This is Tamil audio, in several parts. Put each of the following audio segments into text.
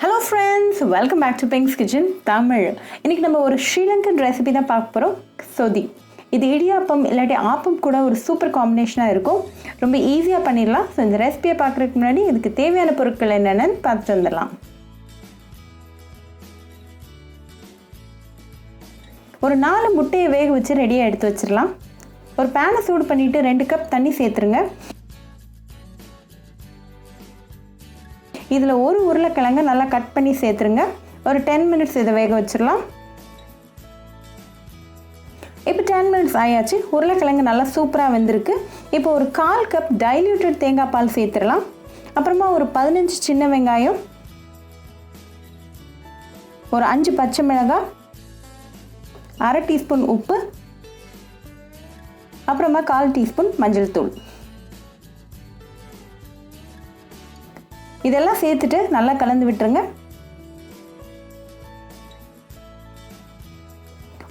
Hello friends, welcome back to Pink's Kitchen Tamil. இன்றைக்கி நம்ம ஒரு ஸ்ரீலங்கன் ரெசிபி தான் பார்க்க போகிறோம். சொதி. இது இடியாப்பம் இல்லாட்டி ஆப்பம் கூட ஒரு சூப்பர் காம்பினேஷனாக இருக்கும். ரொம்ப ஈஸியாக பண்ணிடலாம். ஸோ இந்த ரெசிபியை பார்க்குறதுக்கு முன்னாடி இதுக்கு தேவையான பொருட்கள் என்னென்னு பார்த்துட்டு வந்துடலாம். ஒரு 4 முட்டையை வேக வச்சு ரெடியாக எடுத்து வச்சிடலாம். ஒரு பேனை சூடு பண்ணிவிட்டு 2 கப் தண்ணி சேர்த்துருங்க. இதில் ஒரு உருளைக்கிழங்கு நல்லா கட் பண்ணி சேர்த்துருங்க. ஒரு 10 மினிட்ஸ் இதை வேக வச்சிடலாம். இப்போ 10 மினிட்ஸ் ஆயாச்சு. உருளைக்கிழங்கு நல்லா சூப்பராக வெந்திருக்கு. இப்போ ஒரு 1/4 கப் டைல்யூட்டட் தேங்காய் பால் சேர்த்துடலாம். அப்புறமா ஒரு 15 சின்ன வெங்காயம், ஒரு 5 பச்சை மிளகாய், 1/2 டீஸ்பூன் உப்பு, அப்புறமா 1/4 டீஸ்பூன் மஞ்சள் தூள். இதெல்லாம் சேர்த்துட்டு நல்லா கலந்து விட்டுருங்க.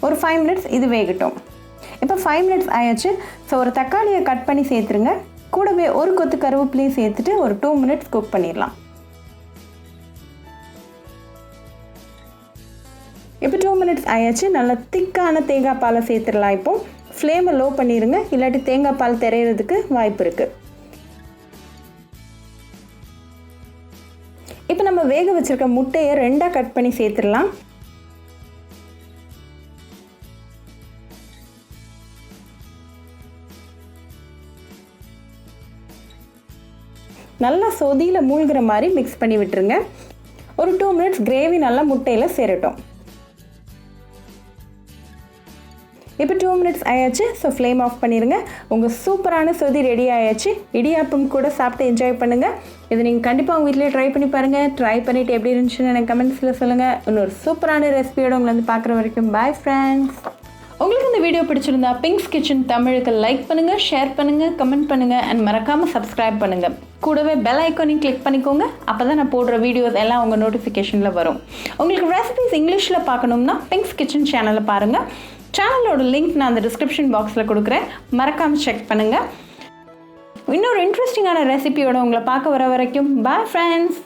ஒரு 5 மினிட்ஸ் இது வேகட்டும். இப்போ 5 மினிட்ஸ் ஆயாச்சு. ஸோ ஒரு தக்காளியை கட் பண்ணி சேர்த்துருங்க. கூடவே ஒரு கொத்து கருவேப்பிலையும் சேர்த்துட்டு ஒரு 2 மினிட்ஸ் குக் பண்ணிடலாம். இப்போ 2 மினிட்ஸ் ஆயாச்சு. நல்லா திக்கான தேங்காய் பாலை சேர்த்துடலாம். இப்போ ஃப்ளேமை லோ பண்ணிடுங்க, இல்லாட்டி தேங்காய் பால் தெரியறதுக்கு வாய்ப்பு இருக்குது. இப்போ நம்ம வேக வச்சிருக்க முட்டையை 2ஆக கட் பண்ணி சேர்த்துடலாம். நல்லா சொதியில் மூழ்கிற மாதிரி மிக்ஸ் பண்ணி விட்டுருங்க. ஒரு 2 மினிட்ஸ் கிரேவி நல்லா முட்டையில் சேரட்டும். இப்போ 2 மினிட்ஸ் ஆயாச்சு. ஸோ ஃப்ளேம் ஆஃப் பண்ணிடுங்க. உங்கள் சூப்பரான சொதி ரெடி ஆயாச்சு. இடியாப்பம் கூட சாப்பிட்டு என்ஜாய் பண்ணுங்கள். இது நீங்கள் கண்டிப்பாக உங்கள் வீட்டிலே ட்ரை பண்ணி பாருங்கள். ட்ரை பண்ணிவிட்டு எப்படி இருந்துச்சுன்னு எனக்கு கமெண்ட்ஸில் சொல்லுங்கள். இன்னொரு சூப்பரான ரெசிபியோடு உங்களை வந்து பார்க்குற வரைக்கும் பாய் ஃப்ரெண்ட்ஸ். உங்களுக்கு இந்த வீடியோ பிடிச்சிருந்தா பிங்க்ஸ் கிச்சன் தமிழுக்கு லைக் பண்ணுங்கள், ஷேர் பண்ணுங்கள், கமெண்ட் பண்ணுங்கள் அண்ட் மறக்காமல் சப்ஸ்கிரைப் பண்ணுங்கள். கூடவே பெல் ஐக்கானையும் கிளிக் பண்ணிக்கோங்க. அப்போ தான் நான் போடுற வீடியோஸ் எல்லாம் உங்கள் நோட்டிஃபிகேஷனில் வரும். உங்களுக்கு ரெசிபிஸ் இங்கிலீஷில் பார்க்கணும்னா பிங்க்ஸ் கிச்சன் சேனலை பாருங்கள். சேனலோட லிங்க் நான் அந்த டிஸ்கிரிப்ஷன் பாக்ஸில் கொடுக்குறேன். மறக்காமல் செக் பண்ணுங்கள். இன்னொரு இன்ட்ரெஸ்டிங்கான ரெசிபியோட உங்களை பார்க்க வர வரைக்கும் பாய் ஃப்ரெண்ட்ஸ்.